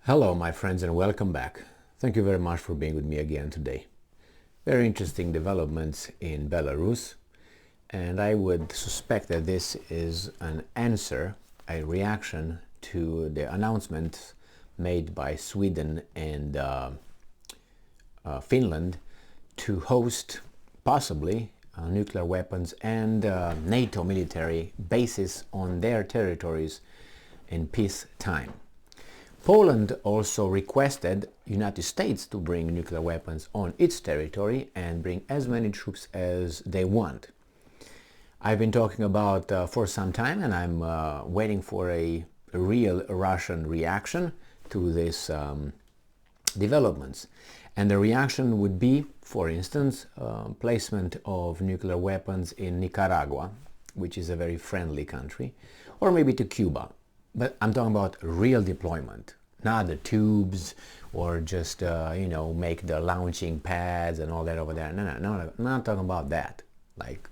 Hello my friends and welcome back. Thank you very much for being with me again today. Very interesting developments in Belarus, and I would suspect that this is an answer, a reaction to the announcement made by Sweden and Finland to host possibly nuclear weapons and NATO military bases on their territories in peacetime. Poland also requested United States to bring nuclear weapons on its territory and bring as many troops as they want. I've been talking about for some time, and I'm waiting for a real Russian reaction to these developments. And the reaction would be, for instance, placement of nuclear weapons in Nicaragua, which is a very friendly country, or maybe to Cuba. But I'm talking about real deployment, not the tubes or just, make the launching pads and all that over there. No, I'm not talking about that. Like,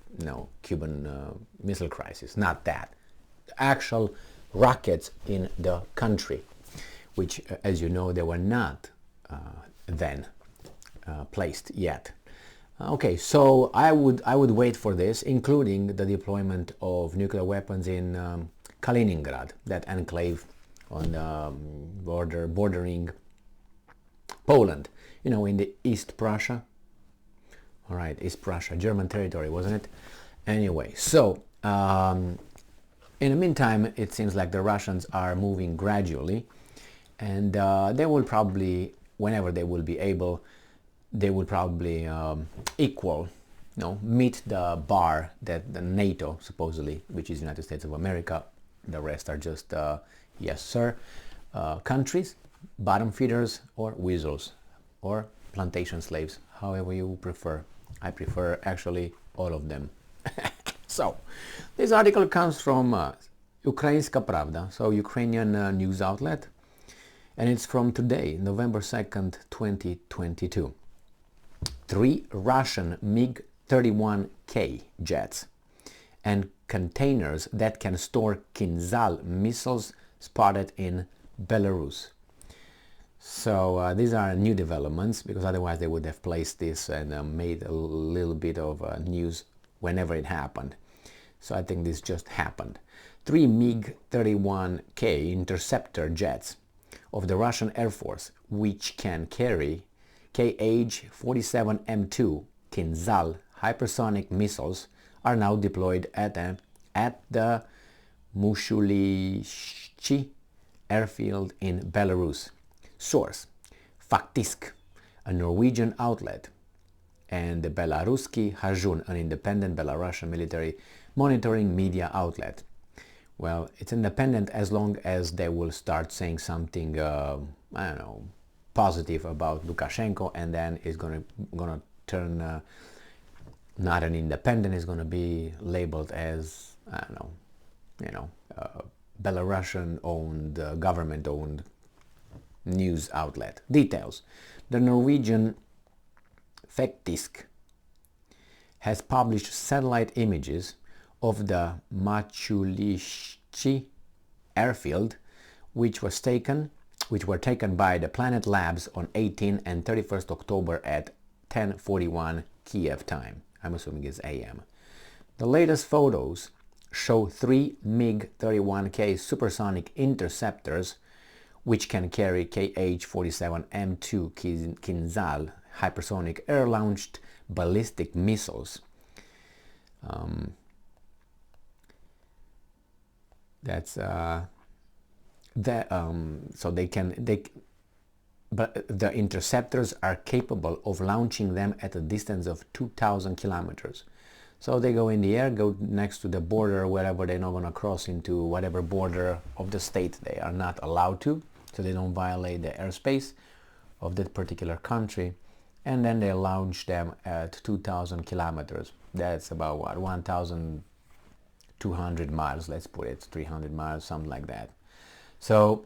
Cuban missile crisis, not that. Actual rockets in the country, which, as you know, they were not then placed yet. Okay, so I would wait for this, including the deployment of nuclear weapons in Kaliningrad, that enclave on the bordering Poland, in the East Prussia. All right, East Prussia, German territory, wasn't it? Anyway, so in the meantime, it seems like the Russians are moving gradually, and they will probably, whenever they will be able, they will probably meet the bar that the NATO, supposedly, which is United States of America, the rest are just, yes sir, countries, bottom feeders or weasels or plantation slaves, however you prefer. I prefer actually all of them. So, this article comes from Ukrainska Pravda, so Ukrainian news outlet, and it's from today, November 2nd, 2022. 3 Russian MiG-31K jets and containers that can store Kinzhal missiles spotted in Belarus. So these are new developments, because otherwise they would have placed this and made a little bit of news whenever it happened. So I think this just happened. 3 MiG-31K interceptor jets of the Russian Air Force, which can carry Kh-47M2 Kinzhal hypersonic missiles, are now deployed at the Mushulishi airfield in Belarus. Source: Faktisk, a Norwegian outlet, and the Belaruski Hajun, an independent Belarusian military monitoring media outlet. Well, it's independent as long as they will start saying something, positive about Lukashenko, and then it's gonna turn not an independent, is going to be labeled as, Belarusian-owned, government-owned news outlet. Details: the Norwegian Faktisk has published satellite images of the Machulishi airfield, which were taken by the Planet Labs on 18 and 31st October at 10:41 Kiev time. I'm assuming it's AM. The latest photos show 3 MiG-31K supersonic interceptors, which can carry Kh-47M2 Kinzhal hypersonic air-launched ballistic missiles. But the interceptors are capable of launching them at a distance of 2,000 kilometers. So they go in the air, go next to the border, wherever they're not going to cross into whatever border of the state they are not allowed to, so they don't violate the airspace of that particular country. And then they launch them at 2,000 kilometers. That's about what, 1,200 miles, let's put it, 300 miles, something like that. So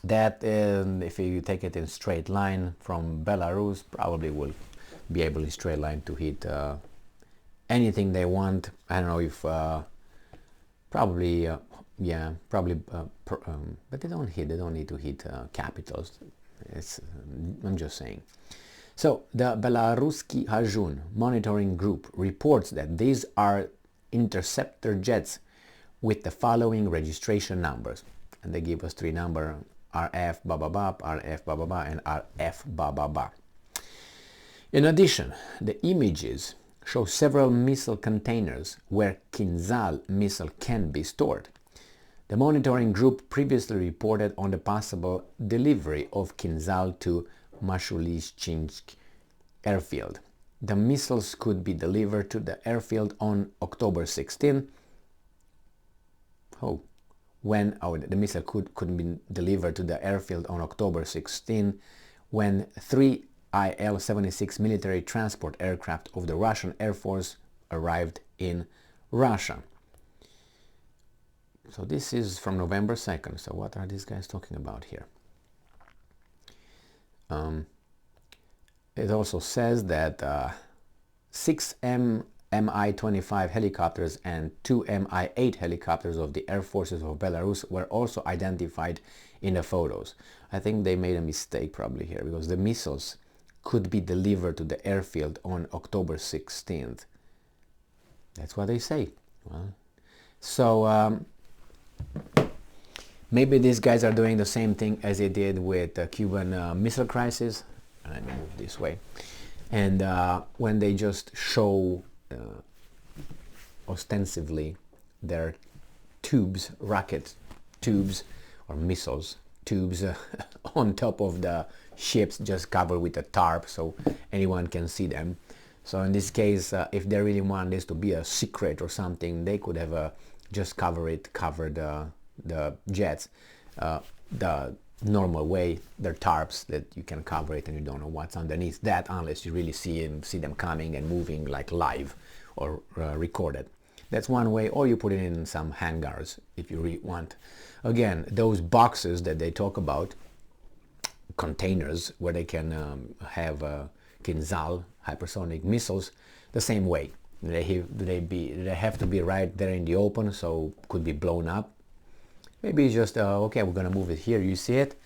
that, if you take it in straight line from Belarus, probably will be able in straight line to hit anything they want. I don't know if probably yeah, probably, but they don't hit. They don't need to hit capitals. I'm just saying. So the Belaruski Hajun monitoring group reports that these are interceptor jets with the following registration numbers, and they give us three numbers: RF ba ba ba, RF ba ba ba, and RF ba ba ba. In addition, the images show several missile containers where Kinzhal missile can be stored. The monitoring group previously reported on the possible delivery of Kinzhal to Mashulischinsk airfield. The missiles could be delivered to the airfield on October 16. The missile could be delivered to the airfield on October 16 when three Il-76 military transport aircraft of the Russian Air Force arrived in Russia. So this is from November 2nd. So what are these guys talking about here? It also says that 6 Mi-25 helicopters and 2 Mi-8 helicopters of the Air Forces of Belarus were also identified in the photos. I think they made a mistake probably here, because the missiles could be delivered to the airfield on October 16th. That's what they say. Well, so maybe these guys are doing the same thing as they did with the Cuban Missile Crisis. Let me move this way. And when they just show ostensibly their tubes, rocket tubes or missiles tubes on top of the ships, just covered with a tarp so anyone can see them. So in this case, if they really want this to be a secret or something, they could have just covered the jets the normal way. They're tarps that you can cover it and you don't know what's underneath that unless you really see them coming and moving like live or recorded. That's one way, or you put it in some hangars if you really want. Again, those boxes that they talk about, containers where they can have Kinzhal hypersonic missiles, the same way. They have to be right there in the open, so could be blown up. Maybe it's just okay, we're gonna move it here. You see it.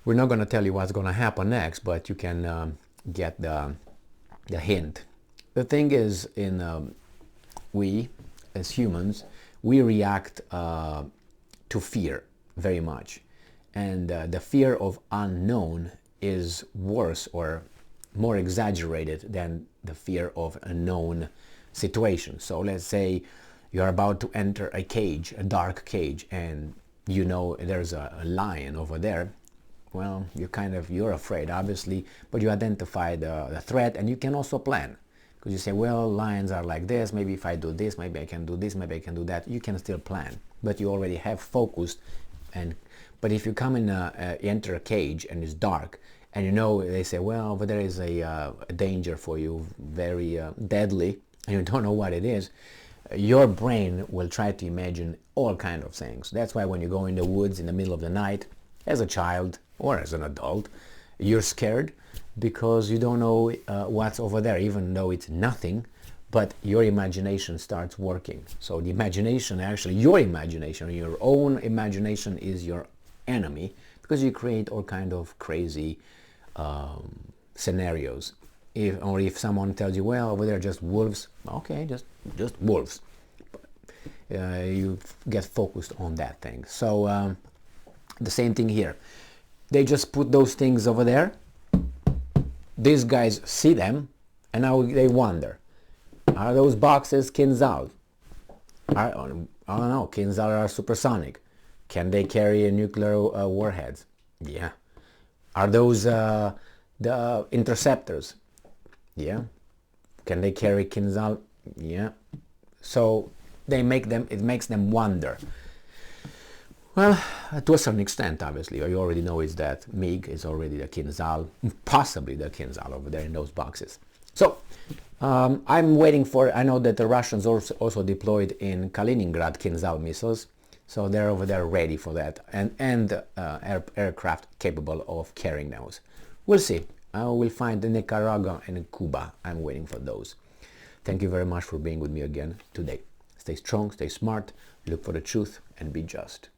We're not gonna tell you what's gonna happen next, but you can get the hint. The thing is, we as humans, we react to fear very much, and the fear of unknown is worse or more exaggerated than the fear of a known situation. So let's say you're about to enter a cage, a dark cage, and you know there's a lion over there. Well, you're afraid, obviously, but you identify the threat, and you can also plan. Because you say, well, lions are like this, maybe if I do this, maybe I can do this, maybe I can do that. You can still plan, but you already have focused. But if you come in, enter a cage and it's dark, and you know, they say, well, over there is a danger for you, very deadly, and you don't know what it is, your brain will try to imagine all kinds of things. That's why when you go in the woods in the middle of the night, as a child or as an adult, you're scared because you don't know what's over there, even though it's nothing, but your imagination starts working. So the imagination, actually your imagination, your own imagination is your enemy, because you create all kind of crazy scenarios. If someone tells you, well, over there just wolves, okay, just wolves. You get focused on that thing. So the same thing here. They just put those things over there. These guys see them, and now they wonder, are those boxes Kinzhal? I don't know, Kinzhal are supersonic. Can they carry nuclear warheads? Yeah. Are those the interceptors? Yeah. Can they carry Kinzhal? Yeah. So it makes them wonder. Well, to a certain extent, obviously, you already know is that MiG is already the Kinzhal, possibly the Kinzhal over there in those boxes. So I'm waiting for, I know that the Russians also deployed in Kaliningrad Kinzhal missiles, so they're over there ready for that, and aircraft capable of carrying those. We'll see. I will find in Nicaragua and in Cuba. I'm waiting for those. Thank you very much for being with me again today. Stay strong, stay smart, look for the truth, and be just.